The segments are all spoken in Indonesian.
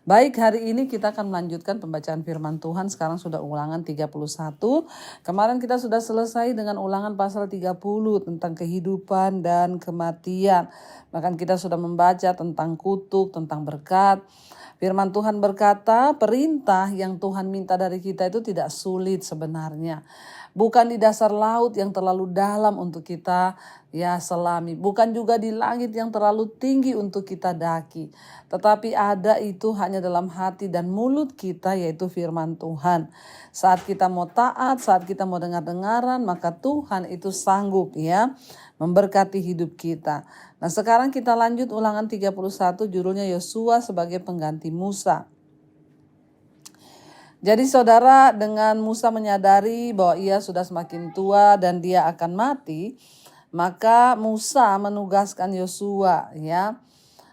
Baik, hari ini kita akan melanjutkan pembacaan firman Tuhan. Sekarang sudah ulangan 31. Kemarin kita sudah selesai dengan ulangan pasal 30 tentang kehidupan dan kematian. Bahkan kita sudah membaca tentang kutuk, tentang berkat. Firman Tuhan berkata, perintah yang Tuhan minta dari kita itu tidak sulit sebenarnya. Bukan di dasar laut yang terlalu dalam untuk kita selami. Bukan juga di langit yang terlalu tinggi untuk kita daki. Tetapi ada itu hanya dalam hati dan mulut kita, yaitu firman Tuhan. Saat kita mau taat, saat kita mau dengar-dengaran, maka Tuhan itu sanggup memberkati hidup kita. Nah, sekarang kita lanjut ulangan 31, judulnya Yosua sebagai pengganti Musa. Jadi saudara, dengan Musa menyadari bahwa ia sudah semakin tua dan dia akan mati, maka Musa menugaskan Yosua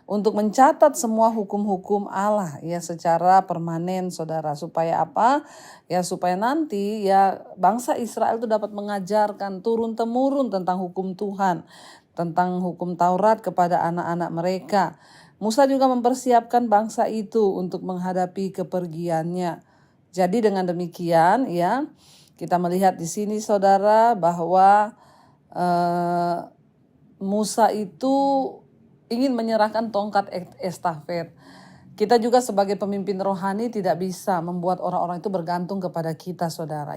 untuk mencatat semua hukum-hukum Allah secara permanen, saudara. Supaya apa? Supaya nanti bangsa Israel itu dapat mengajarkan turun-temurun tentang hukum Tuhan, tentang hukum Taurat kepada anak-anak mereka. Musa juga mempersiapkan bangsa itu untuk menghadapi kepergiannya. Jadi dengan demikian kita melihat di sini saudara bahwa Musa itu ingin menyerahkan tongkat estafet. Kita juga sebagai pemimpin rohani tidak bisa membuat orang-orang itu bergantung kepada kita, saudara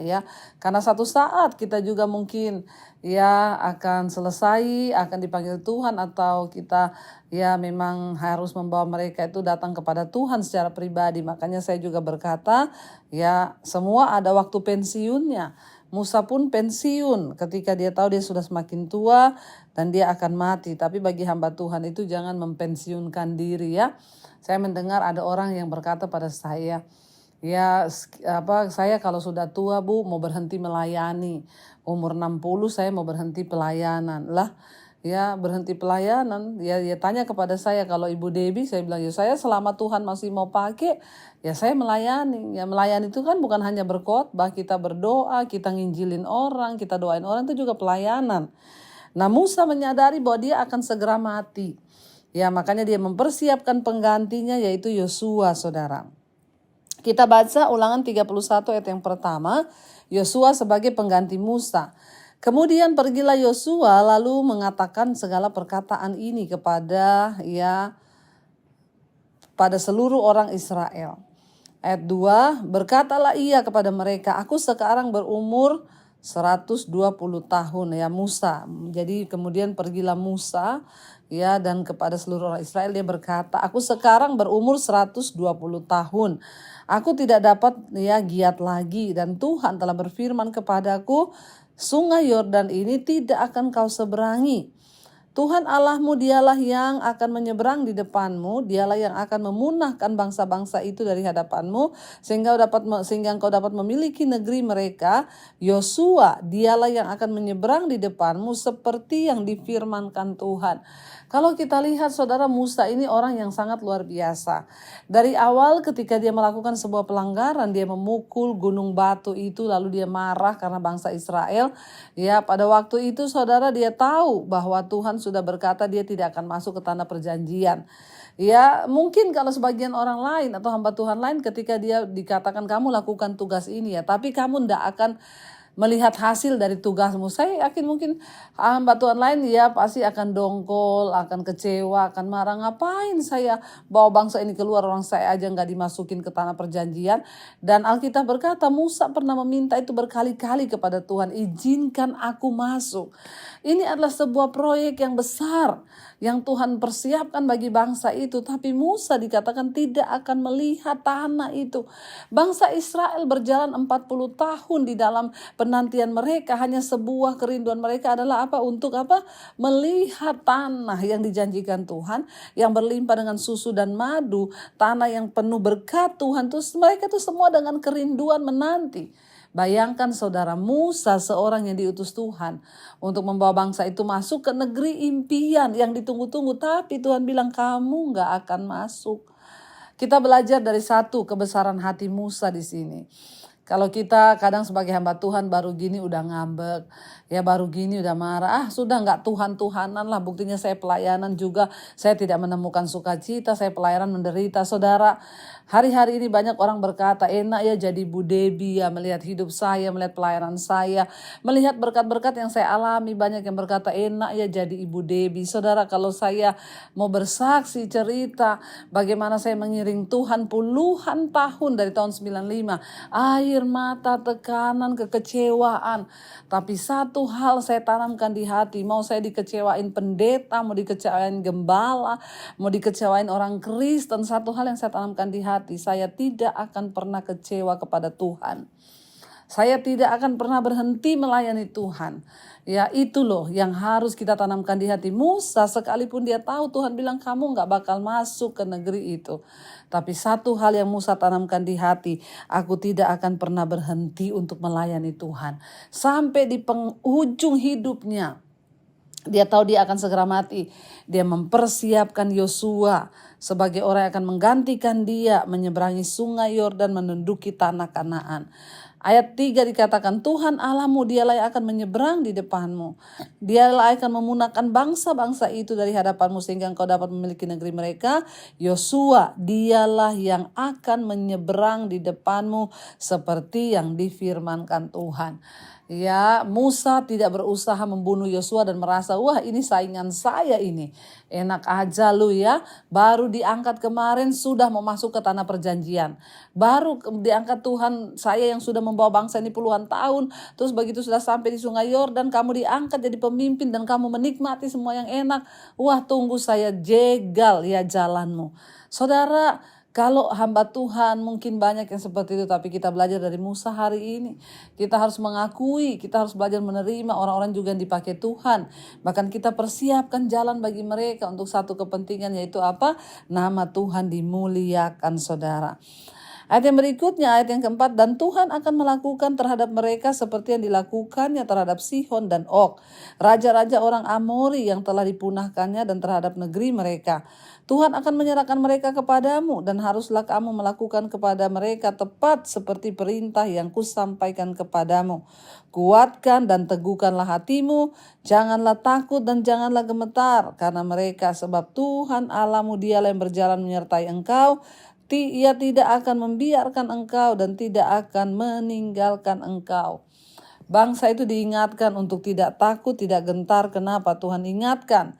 Karena satu saat kita juga mungkin akan selesai, akan dipanggil Tuhan, atau kita memang harus membawa mereka itu datang kepada Tuhan secara pribadi. Makanya saya juga berkata, semua ada waktu pensiunnya. Musa pun pensiun ketika dia tahu dia sudah semakin tua dan dia akan mati. Tapi bagi hamba Tuhan itu jangan mempensiunkan diri Saya mendengar ada orang yang berkata pada saya, saya kalau sudah tua Bu mau berhenti melayani. Umur 60 saya mau berhenti pelayanan. Berhenti pelayanan. Dia tanya kepada saya, kalau Ibu Debbie, saya bilang saya selama Tuhan masih mau pakai, saya melayani. Melayani itu kan bukan hanya berkhotbah, kita berdoa, kita nginjilin orang, kita doain orang, itu juga pelayanan. Nah, Musa menyadari bahwa dia akan segera mati. Makanya dia mempersiapkan penggantinya, yaitu Yosua, saudara. Kita baca ulangan 31 ayat yang pertama, Yosua sebagai pengganti Musa. Kemudian pergilah Yosua lalu mengatakan segala perkataan ini kepada pada seluruh orang Israel. Ayat 2, berkatalah ia kepada mereka, aku sekarang berumur 120 tahun Musa. Jadi kemudian pergilah Musa dan kepada seluruh orang Israel dia berkata, aku sekarang berumur 120 tahun. Aku tidak dapat giat lagi, dan Tuhan telah berfirman kepadaku, sungai Yordan ini tidak akan kau seberangi. Tuhan Allahmu dialah yang akan menyeberang di depanmu, dialah yang akan memunahkan bangsa-bangsa itu dari hadapanmu, sehingga engkau dapat memiliki negeri mereka. Yosua dialah yang akan menyeberang di depanmu seperti yang difirmankan Tuhan. Kalau kita lihat saudara, Musa ini orang yang sangat luar biasa. Dari awal ketika dia melakukan sebuah pelanggaran, dia memukul gunung batu itu, lalu dia marah karena bangsa Israel. Pada waktu itu saudara, dia tahu bahwa Tuhan sudah berkata dia tidak akan masuk ke tanah perjanjian. Mungkin kalau sebagian orang lain atau hamba Tuhan lain ketika dia dikatakan kamu lakukan tugas ini tapi kamu tidak akan melihat hasil dari tugasmu. Saya yakin mungkin hamba Tuhan lain pasti akan dongkol, akan kecewa, akan marah. Ngapain saya bawa bangsa ini keluar, orang saya aja gak dimasukin ke tanah perjanjian. Dan Alkitab berkata Musa pernah meminta itu berkali-kali kepada Tuhan, izinkan aku masuk. Ini adalah sebuah proyek yang besar yang Tuhan persiapkan bagi bangsa itu. Tapi Musa dikatakan tidak akan melihat tanah itu. Bangsa Israel berjalan 40 tahun di dalam penantian mereka. Hanya sebuah kerinduan mereka adalah apa? Untuk apa? Melihat tanah yang dijanjikan Tuhan, yang berlimpah dengan susu dan madu, tanah yang penuh berkat Tuhan. Terus mereka itu semua dengan kerinduan menanti. Bayangkan saudara, Musa seorang yang diutus Tuhan untuk membawa bangsa itu masuk ke negeri impian yang ditunggu-tunggu. Tapi Tuhan bilang kamu gak akan masuk. Kita belajar dari satu kebesaran hati Musa di sini. Kalau kita kadang sebagai hamba Tuhan baru gini udah ngambek, ya baru gini udah marah, sudah nggak Tuhan-Tuhanan lah. Buktinya saya pelayanan juga, saya tidak menemukan sukacita, saya pelayanan menderita. Saudara, hari-hari ini banyak orang berkata, enak ya jadi Bu Debbie ya, melihat hidup saya, melihat pelayanan saya, melihat berkat-berkat yang saya alami. Banyak yang berkata, enak ya jadi Ibu Debbie. Saudara, kalau saya mau bersaksi cerita bagaimana saya mengiring Tuhan puluhan tahun dari tahun 95, air mata, tekanan, kekecewaan. Tapi satu hal saya tanamkan di hati, mau saya dikecewain pendeta, mau dikecewain gembala, mau dikecewain orang Kristen, satu hal yang saya tanamkan di hati, saya tidak akan pernah kecewa kepada Tuhan. Saya tidak akan pernah berhenti melayani Tuhan. Ya itu loh yang harus kita tanamkan di hati. Musa sekalipun dia tahu Tuhan bilang kamu gak bakal masuk ke negeri itu. Tapi satu hal yang Musa tanamkan di hati, aku tidak akan pernah berhenti untuk melayani Tuhan. Sampai di penghujung hidupnya, dia tahu dia akan segera mati. Dia mempersiapkan Yosua sebagai orang yang akan menggantikan dia menyeberangi sungai Yordan menduduki tanah Kanaan. Ayat 3 dikatakan, Tuhan Allahmu dialah yang akan menyeberang di depanmu. Dialah akan memunahkan bangsa-bangsa itu dari hadapanmu sehingga engkau dapat memiliki negeri mereka. Yosua dialah yang akan menyeberang di depanmu seperti yang difirmankan Tuhan. Ya, Musa tidak berusaha membunuh Yosua dan merasa, wah ini saingan saya ini. Enak aja lu ya, baru diangkat kemarin sudah mau masuk ke tanah perjanjian. Baru diangkat Tuhan saya yang sudah membawa bangsa ini puluhan tahun. Terus begitu sudah sampai di sungai Yordan, kamu diangkat jadi pemimpin dan kamu menikmati semua yang enak. Wah tunggu saya jegal ya jalanmu. Saudara, kalau hamba Tuhan mungkin banyak yang seperti itu, tapi kita belajar dari Musa hari ini. Kita harus mengakui, kita harus belajar menerima orang-orang juga yang dipakai Tuhan. Bahkan kita persiapkan jalan bagi mereka untuk satu kepentingan, yaitu apa? Nama Tuhan dimuliakan, saudara. Ayat yang berikutnya, ayat yang keempat, dan Tuhan akan melakukan terhadap mereka seperti yang dilakukannya terhadap Sihon dan Og, raja-raja orang Amori yang telah dipunahkannya, dan terhadap negeri mereka. Tuhan akan menyerahkan mereka kepadamu, dan haruslah kamu melakukan kepada mereka tepat seperti perintah yang kusampaikan kepadamu. Kuatkan dan teguhkanlah hatimu, janganlah takut dan janganlah gemetar karena mereka, sebab Tuhan Allahmu dialah yang berjalan menyertai engkau. Ia tidak akan membiarkan engkau dan tidak akan meninggalkan engkau. Bangsa itu diingatkan untuk tidak takut, tidak gentar. Kenapa? Tuhan ingatkan.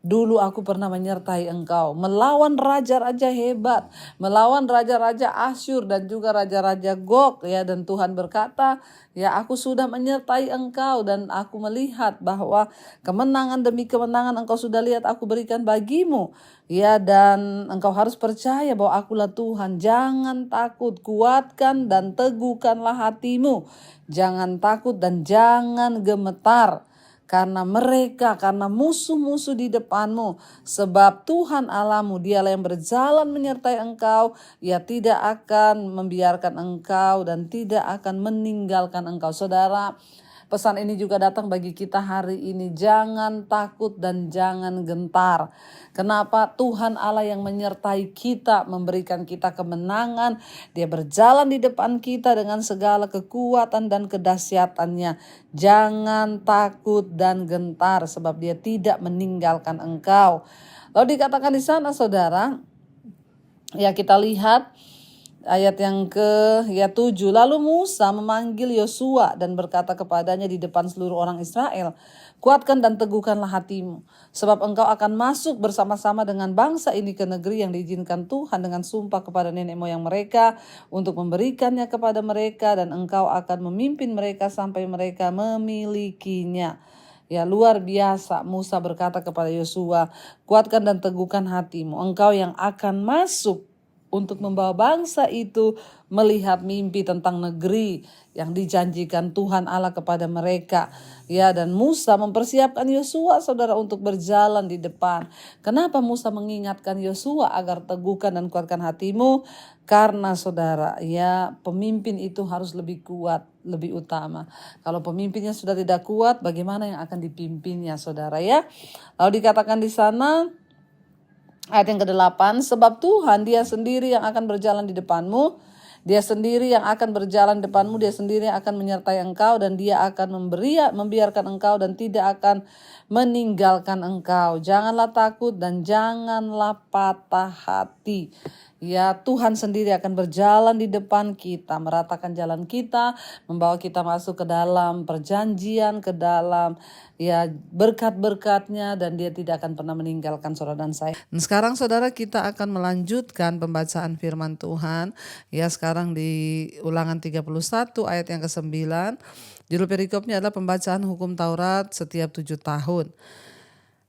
Dulu aku pernah menyertai engkau, melawan raja-raja hebat, melawan raja-raja Asyur dan juga raja-raja Gog, ya. Dan Tuhan berkata, ya aku sudah menyertai engkau dan aku melihat bahwa kemenangan demi kemenangan engkau sudah lihat aku berikan bagimu. Ya, dan engkau harus percaya bahwa akulah Tuhan. Jangan takut, kuatkan dan teguhkanlah hatimu. Jangan takut dan jangan gemetar. Karena mereka, karena musuh-musuh di depanmu. Sebab Tuhan Allahmu dialah yang berjalan menyertai engkau. Ia tidak akan membiarkan engkau dan tidak akan meninggalkan engkau. Saudara, pesan ini juga datang bagi kita hari ini. Jangan takut dan jangan gentar. Kenapa? Tuhan Allah yang menyertai kita, memberikan kita kemenangan. Dia berjalan di depan kita dengan segala kekuatan dan kedahsyatannya. Jangan takut dan gentar sebab dia tidak meninggalkan engkau. Lalu dikatakan di sana, saudara, ya kita lihat ayat yang ke-7. Lalu Musa memanggil Yosua dan berkata kepadanya di depan seluruh orang Israel, kuatkan dan teguhkanlah hatimu, sebab engkau akan masuk bersama-sama dengan bangsa ini ke negeri yang diizinkan Tuhan dengan sumpah kepada nenek moyang mereka untuk memberikannya kepada mereka, dan engkau akan memimpin mereka sampai mereka memilikinya. Ya, luar biasa. Musa berkata kepada Yosua, kuatkan dan teguhkan hatimu, engkau yang akan masuk untuk membawa bangsa itu melihat mimpi tentang negeri yang dijanjikan Tuhan Allah kepada mereka. Ya, dan Musa mempersiapkan Yosua, saudara, untuk berjalan di depan. Kenapa Musa mengingatkan Yosua agar teguhkan dan kuatkan hatimu? Karena saudara, ya pemimpin itu harus lebih kuat, lebih utama. Kalau pemimpinnya sudah tidak kuat, bagaimana yang akan dipimpinnya, saudara, ya? Lalu dikatakan di sana, ayat yang ke-8, sebab Tuhan dia sendiri yang akan berjalan di depanmu. Dia sendiri yang akan berjalan depanmu, dia sendiri yang akan menyertai engkau, dan dia akan membiarkan engkau dan tidak akan meninggalkan engkau. Janganlah takut dan janganlah patah hati. Ya, Tuhan sendiri akan berjalan di depan kita, meratakan jalan kita, membawa kita masuk ke dalam perjanjian, ke dalam ya berkat-berkatnya, dan dia tidak akan pernah meninggalkan saudara dan saya. Dan sekarang saudara, kita akan melanjutkan pembacaan firman Tuhan. Ya, sekarang di Ulangan 31 ayat yang ke-9. Judul perikopnya adalah pembacaan hukum Taurat setiap 7 tahun.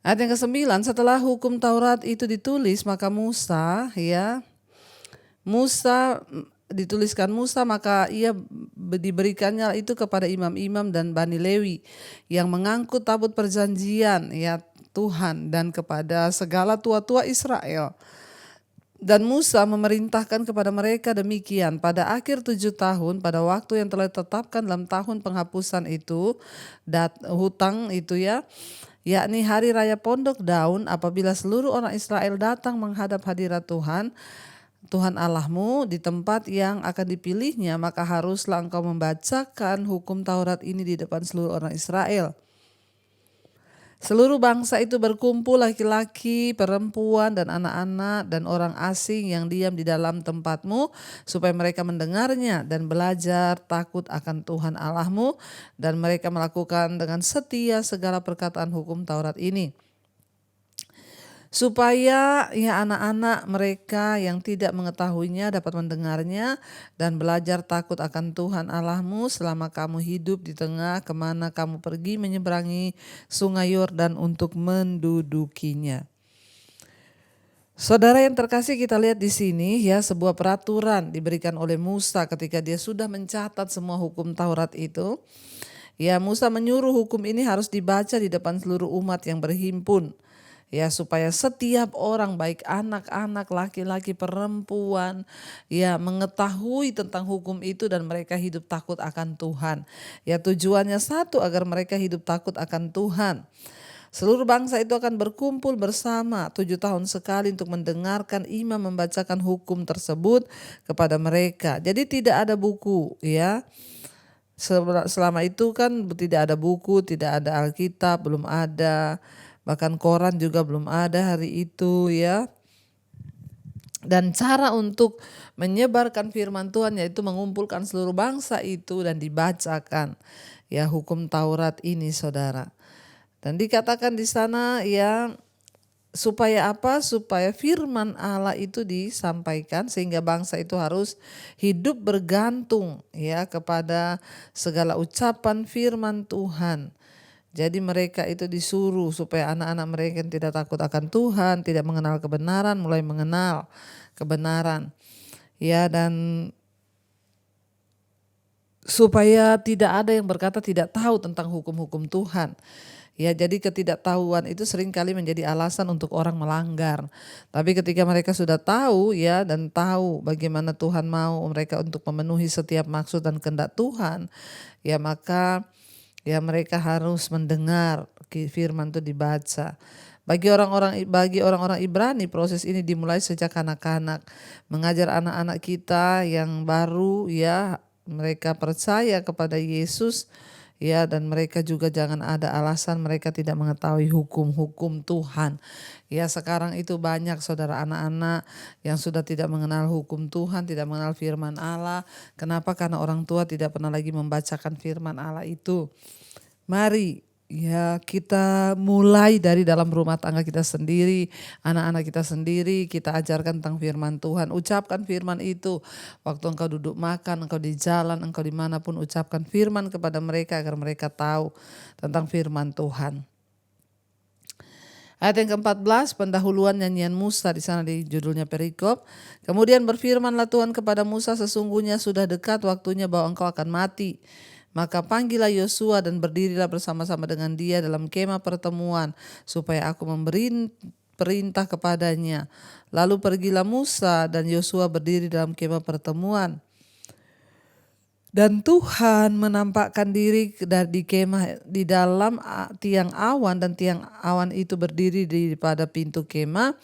Ayat yang ke-9, setelah hukum Taurat itu ditulis, maka dituliskan Musa, maka ia diberikannya itu kepada imam-imam dan Bani Lewi yang mengangkut tabut perjanjian ya Tuhan, dan kepada segala tua-tua Israel. Dan Musa memerintahkan kepada mereka demikian, pada akhir 7 tahun, pada waktu yang telah ditetapkan dalam tahun penghapusan itu, hutang itu yakni hari raya Pondok Daun, apabila seluruh orang Israel datang menghadap hadirat Tuhan Allahmu di tempat yang akan dipilihnya, maka haruslah engkau membacakan hukum Taurat ini di depan seluruh orang Israel. Seluruh bangsa itu berkumpul, laki-laki, perempuan, dan anak-anak, dan orang asing yang diam di dalam tempatmu, supaya mereka mendengarnya dan belajar takut akan Tuhan Allahmu, dan mereka melakukan dengan setia segala perkataan hukum Taurat ini. Supaya anak-anak mereka yang tidak mengetahuinya dapat mendengarnya dan belajar takut akan Tuhan Allahmu selama kamu hidup di tengah kemana kamu pergi menyeberangi sungai Yordan untuk mendudukinya. Saudara yang terkasih, kita lihat di sini sebuah peraturan diberikan oleh Musa ketika dia sudah mencatat semua hukum Taurat itu. Musa menyuruh hukum ini harus dibaca di depan seluruh umat yang berhimpun. Supaya setiap orang, baik anak-anak, laki-laki, perempuan, mengetahui tentang hukum itu dan mereka hidup takut akan Tuhan. Tujuannya satu, agar mereka hidup takut akan Tuhan. Seluruh bangsa itu akan berkumpul bersama 7 tahun sekali untuk mendengarkan imam membacakan hukum tersebut kepada mereka. Jadi tidak ada buku, Selama itu kan tidak ada buku, tidak ada Alkitab, belum ada. Bahkan koran juga belum ada hari itu Dan cara untuk menyebarkan firman Tuhan yaitu mengumpulkan seluruh bangsa itu dan dibacakan hukum Taurat ini, saudara. Dan dikatakan di sana supaya apa? Supaya firman Allah itu disampaikan sehingga bangsa itu harus hidup bergantung kepada segala ucapan firman Tuhan. Jadi mereka itu disuruh supaya anak-anak mereka yang tidak takut akan Tuhan, tidak mengenal kebenaran, mulai mengenal kebenaran. Dan supaya tidak ada yang berkata tidak tahu tentang hukum-hukum Tuhan. Jadi ketidaktahuan itu seringkali menjadi alasan untuk orang melanggar. Tapi ketika mereka sudah tahu dan tahu bagaimana Tuhan mau mereka untuk memenuhi setiap maksud dan kehendak Tuhan, maka mereka harus mendengar firman itu dibaca. Bagi orang-orang Ibrani, proses ini dimulai sejak anak-anak, mengajar anak-anak kita yang baru mereka percaya kepada Yesus dan mereka juga jangan ada alasan mereka tidak mengetahui hukum-hukum Tuhan. Sekarang itu banyak saudara anak-anak yang sudah tidak mengenal hukum Tuhan, tidak mengenal firman Allah. Kenapa? Karena orang tua tidak pernah lagi membacakan firman Allah itu. Mari kita mulai dari dalam rumah tangga kita sendiri, anak-anak kita sendiri, kita ajarkan tentang firman Tuhan. Ucapkan firman itu waktu engkau duduk makan, engkau di jalan, engkau dimanapun, ucapkan firman kepada mereka agar mereka tahu tentang firman Tuhan. Ayat yang ke-14, pendahuluan nyanyian Musa, di sana di judulnya perikop. Kemudian berfirmanlah Tuhan kepada Musa, sesungguhnya sudah dekat waktunya bahwa engkau akan mati. Maka panggillah Yosua dan berdirilah bersama-sama dengan dia dalam kemah pertemuan, supaya aku memberi perintah kepadanya. Lalu pergilah Musa dan Yosua berdiri dalam kemah pertemuan. Dan Tuhan menampakkan diri di kemah di dalam tiang awan, dan tiang awan itu berdiri pada pintu kemah.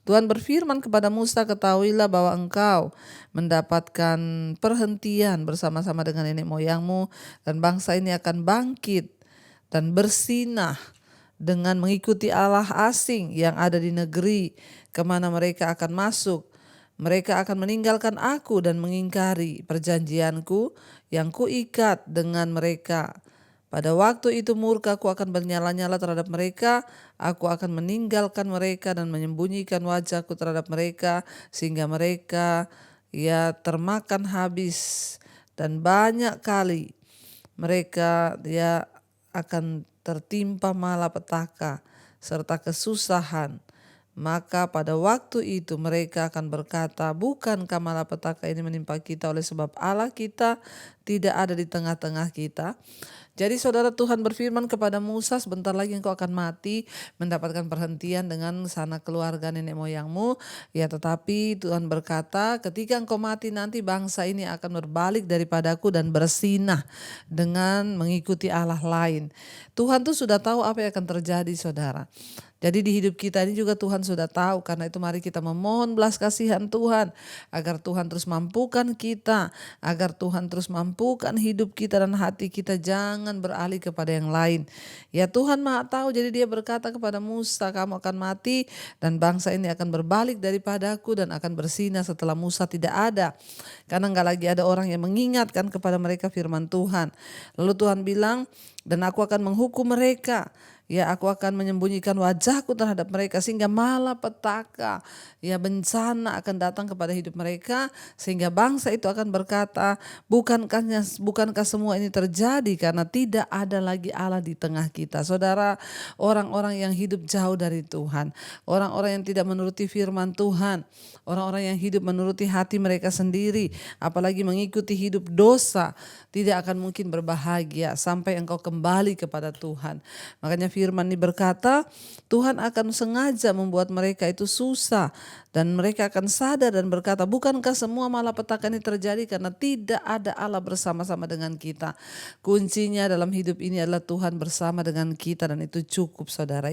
Tuhan berfirman kepada Musa, ketahuilah bahwa engkau mendapatkan perhentian bersama-sama dengan nenek moyangmu, dan bangsa ini akan bangkit dan bersinah dengan mengikuti Allah asing yang ada di negeri kemana mereka akan masuk. Mereka akan meninggalkan aku dan mengingkari perjanjianku yang kuikat dengan mereka. Pada waktu itu murkaku akan bernyala-nyala terhadap mereka. Aku akan meninggalkan mereka dan menyembunyikan wajahku terhadap mereka, sehingga mereka termakan habis, dan banyak kali mereka akan tertimpa malapetaka serta kesusahan. Maka pada waktu itu mereka akan berkata, bukankah malapetaka ini menimpa kita oleh sebab Allah kita tidak ada di tengah-tengah kita? Jadi saudara, Tuhan berfirman kepada Musa, sebentar lagi engkau akan mati, mendapatkan perhentian dengan sanak keluarga nenek moyangmu. Tetapi Tuhan berkata, ketika engkau mati nanti bangsa ini akan berbalik daripadaku dan bersinah dengan mengikuti Allah lain. Tuhan tuh sudah tahu apa yang akan terjadi, saudara. Jadi di hidup kita ini juga Tuhan sudah tahu. Karena itu mari kita memohon belas kasihan Tuhan, agar Tuhan terus mampukan kita, agar Tuhan terus mampukan hidup kita dan hati kita, jangan beralih kepada yang lain. Tuhan Maha tahu, jadi dia berkata kepada Musa, kamu akan mati dan bangsa ini akan berbalik daripadaku dan akan bersinah setelah Musa tidak ada. Karena enggak lagi ada orang yang mengingatkan kepada mereka firman Tuhan. Lalu Tuhan bilang, dan aku akan menghukum mereka. Aku akan menyembunyikan wajahku terhadap mereka, sehingga malapetaka, bencana akan datang kepada hidup mereka, sehingga bangsa itu akan berkata, bukankah semua ini terjadi karena tidak ada lagi Allah di tengah kita. Saudara, orang-orang yang hidup jauh dari Tuhan, orang-orang yang tidak menuruti firman Tuhan, orang-orang yang hidup menuruti hati mereka sendiri, apalagi mengikuti hidup dosa, tidak akan mungkin berbahagia sampai engkau kembali kepada Tuhan. Makanya firman ini berkata, Tuhan akan sengaja membuat mereka itu susah, dan mereka akan sadar dan berkata, bukankah semua malapetaka ini terjadi karena tidak ada Allah bersama-sama dengan kita. Kuncinya dalam hidup ini adalah Tuhan bersama dengan kita, dan itu cukup, saudara.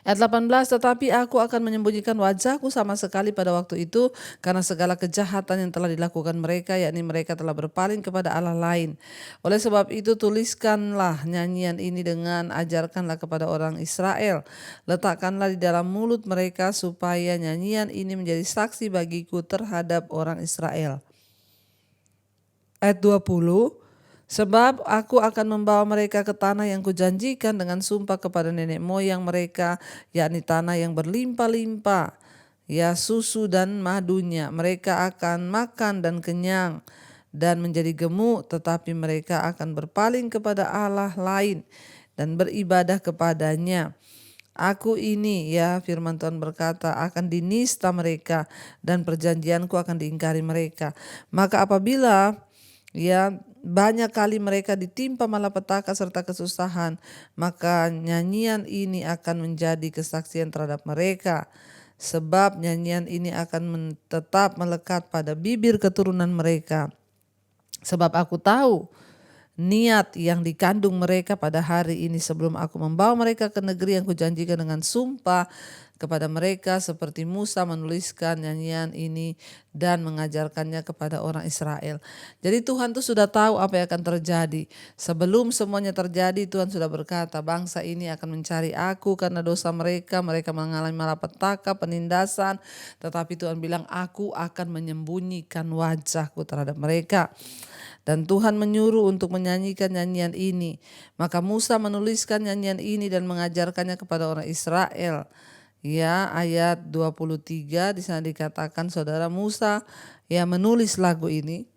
Ayat 18, tetapi aku akan menyembunyikan wajahku sama sekali pada waktu itu karena segala kejahatan yang telah dilakukan mereka, yakni mereka telah berpaling kepada Allah lain. Oleh sebab itu tuliskanlah nyanyian ini dengan ajarkanlah kepada orang Israel. Letakkanlah di dalam mulut mereka supaya nyanyian ini menjadi saksi bagiku terhadap orang Israel. Ayat 20, sebab aku akan membawa mereka ke tanah yang kujanjikan dengan sumpah kepada nenek moyang mereka, yakni tanah yang berlimpah-limpah, susu dan madunya. Mereka akan makan dan kenyang dan menjadi gemuk, tetapi mereka akan berpaling kepada Allah lain dan beribadah kepadanya. Aku ini, firman Tuhan berkata, akan dinista mereka dan perjanjianku akan diingkari mereka. Maka apabila banyak kali mereka ditimpa malapetaka serta kesusahan, maka nyanyian ini akan menjadi kesaksian terhadap mereka. Sebab nyanyian ini akan tetap melekat pada bibir keturunan mereka. Sebab aku tahu niat yang dikandung mereka pada hari ini sebelum aku membawa mereka ke negeri yang kujanjikan dengan sumpah kepada mereka, seperti Musa menuliskan nyanyian ini dan mengajarkannya kepada orang Israel. Jadi Tuhan tuh sudah tahu apa yang akan terjadi. Sebelum semuanya terjadi, Tuhan sudah berkata, bangsa ini akan mencari aku karena dosa mereka mengalami malapetaka, penindasan. Tetapi Tuhan bilang, aku akan menyembunyikan wajahku terhadap mereka. Dan Tuhan menyuruh untuk menyanyikan nyanyian ini. Maka Musa menuliskan nyanyian ini dan mengajarkannya kepada orang Israel. Ayat 23 di sana dikatakan, saudara, Musa menulis lagu ini.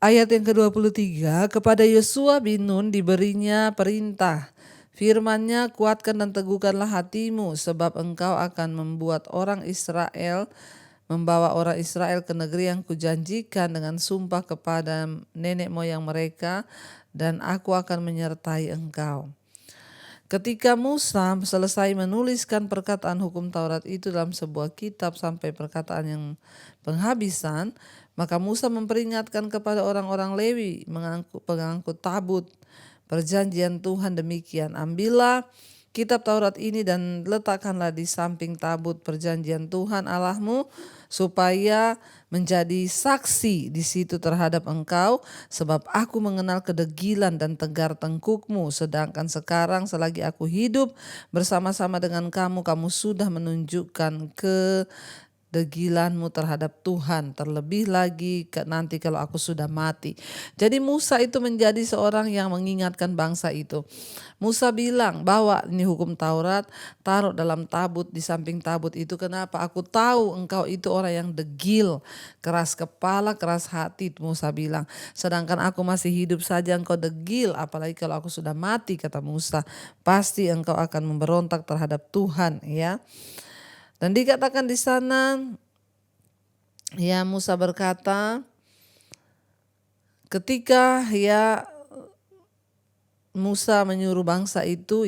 Ayat yang ke-23, kepada Yosua bin Nun diberinya perintah, firman-Nya, kuatkan dan teguhkanlah hatimu, sebab engkau akan membawa orang Israel ke negeri yang kujanjikan dengan sumpah kepada nenek moyang mereka, dan aku akan menyertai engkau. Ketika Musa selesai menuliskan perkataan hukum Taurat itu dalam sebuah kitab sampai perkataan yang penghabisan, maka Musa memperingatkan kepada orang-orang Lewi pengangkut tabut perjanjian Tuhan demikian, ambillah kitab Taurat ini dan letakkanlah di samping tabut perjanjian Tuhan Allahmu, supaya menjadi saksi di situ terhadap engkau, sebab aku mengenal kedegilan dan tegar tengkukmu. Sedangkan sekarang selagi aku hidup bersama-sama dengan kamu, kamu sudah menunjukkan kedegilanmu terhadap Tuhan, terlebih lagi nanti kalau aku sudah mati. Jadi Musa itu menjadi seorang yang mengingatkan bangsa itu. Musa bilang, bawa ini hukum Taurat, taruh dalam tabut, di samping tabut itu. Kenapa? Aku tahu engkau itu orang yang degil, keras kepala, keras hati, Musa bilang. Sedangkan aku masih hidup saja engkau degil, apalagi kalau aku sudah mati, kata Musa. Pasti engkau akan memberontak terhadap Tuhan, ya. Dan dikatakan di sana, ya, Musa berkata, ketika Musa menyuruh bangsa itu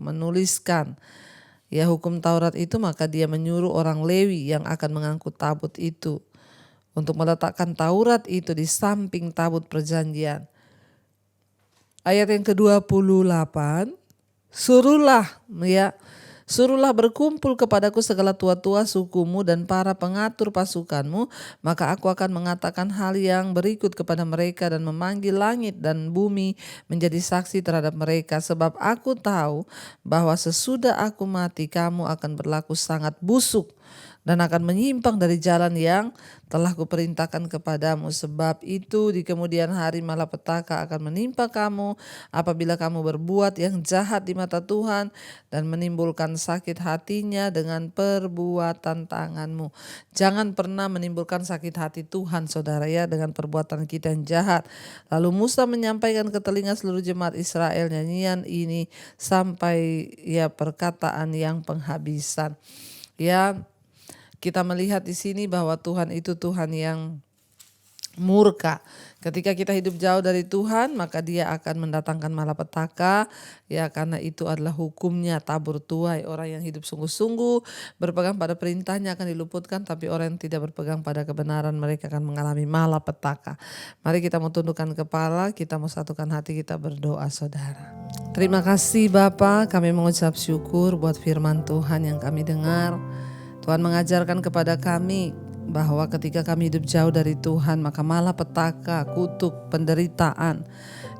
menuliskan hukum Taurat itu, maka dia menyuruh orang Lewi yang akan mengangkut tabut itu untuk meletakkan Taurat itu di samping tabut perjanjian. Ayat yang ke-28, Suruhlah berkumpul kepadaku segala tua-tua sukumu dan para pengatur pasukanmu, maka aku akan mengatakan hal yang berikut kepada mereka dan memanggil langit dan bumi menjadi saksi terhadap mereka. Sebab aku tahu bahwa sesudah aku mati kamu akan berlaku sangat busuk dan akan menyimpang dari jalan yang telah kuperintahkan kepadamu. Sebab itu di kemudian hari malapetaka akan menimpa kamu apabila kamu berbuat yang jahat di mata Tuhan dan menimbulkan sakit hatinya dengan perbuatan tanganmu. Jangan pernah menimbulkan sakit hati Tuhan, saudara, ya, dengan perbuatan kita yang jahat. Lalu Musa menyampaikan ke telinga seluruh jemaat Israel nyanyian ini sampai perkataan yang penghabisan. Kita melihat di sini bahwa Tuhan itu Tuhan yang murka. Ketika kita hidup jauh dari Tuhan, maka Dia akan mendatangkan malapetaka, karena itu adalah hukumnya, tabur tuai. Orang yang hidup sungguh-sungguh berpegang pada perintahnya akan diluputkan, tapi orang yang tidak berpegang pada kebenaran, mereka akan mengalami malapetaka. Mari kita mau tundukkan kepala, kita mau satukan hati, kita berdoa, saudara. Terima kasih Bapa, kami mengucap syukur buat firman Tuhan yang kami dengar. Tuhan mengajarkan kepada kami bahwa ketika kami hidup jauh dari Tuhan, maka malapetaka, kutuk, penderitaan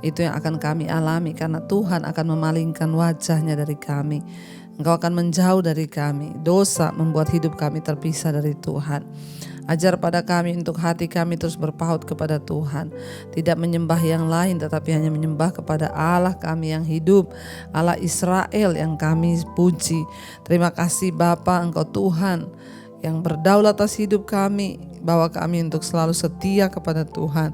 itu yang akan kami alami, karena Tuhan akan memalingkan wajahnya dari kami. Engkau akan menjauh dari kami. Dosa membuat hidup kami terpisah dari Tuhan. Ajar pada kami untuk hati kami terus berpaut kepada Tuhan, tidak menyembah yang lain, tetapi hanya menyembah kepada Allah kami yang hidup, Allah Israel yang kami puji. Terima kasih Bapa, Engkau Tuhan yang berdaulat atas hidup kami. Bawa kami untuk selalu setia kepada Tuhan.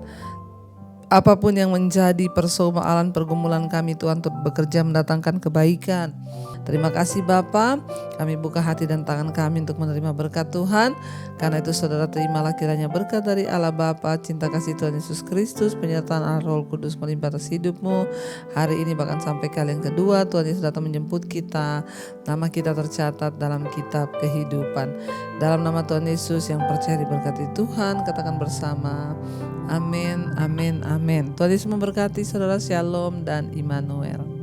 Apapun yang menjadi persoalan pergumulan kami, Tuhan, untuk bekerja mendatangkan kebaikan. Terima kasih Bapa, kami buka hati dan tangan kami untuk menerima berkat Tuhan. Karena itu saudara, terimalah kiranya berkat dari Allah Bapa, cinta kasih Tuhan Yesus Kristus, penyertaan Allah Roh Kudus melimpah atas hidupmu hari ini bahkan sampai kali yang kedua. Tuhan Yesus datang menjemput kita, nama kita tercatat dalam kitab kehidupan. Dalam nama Tuhan Yesus yang percaya diberkati Tuhan, katakan bersama, amin, amin, amin. Tuhan Yesus memberkati saudara, shalom dan Immanuel.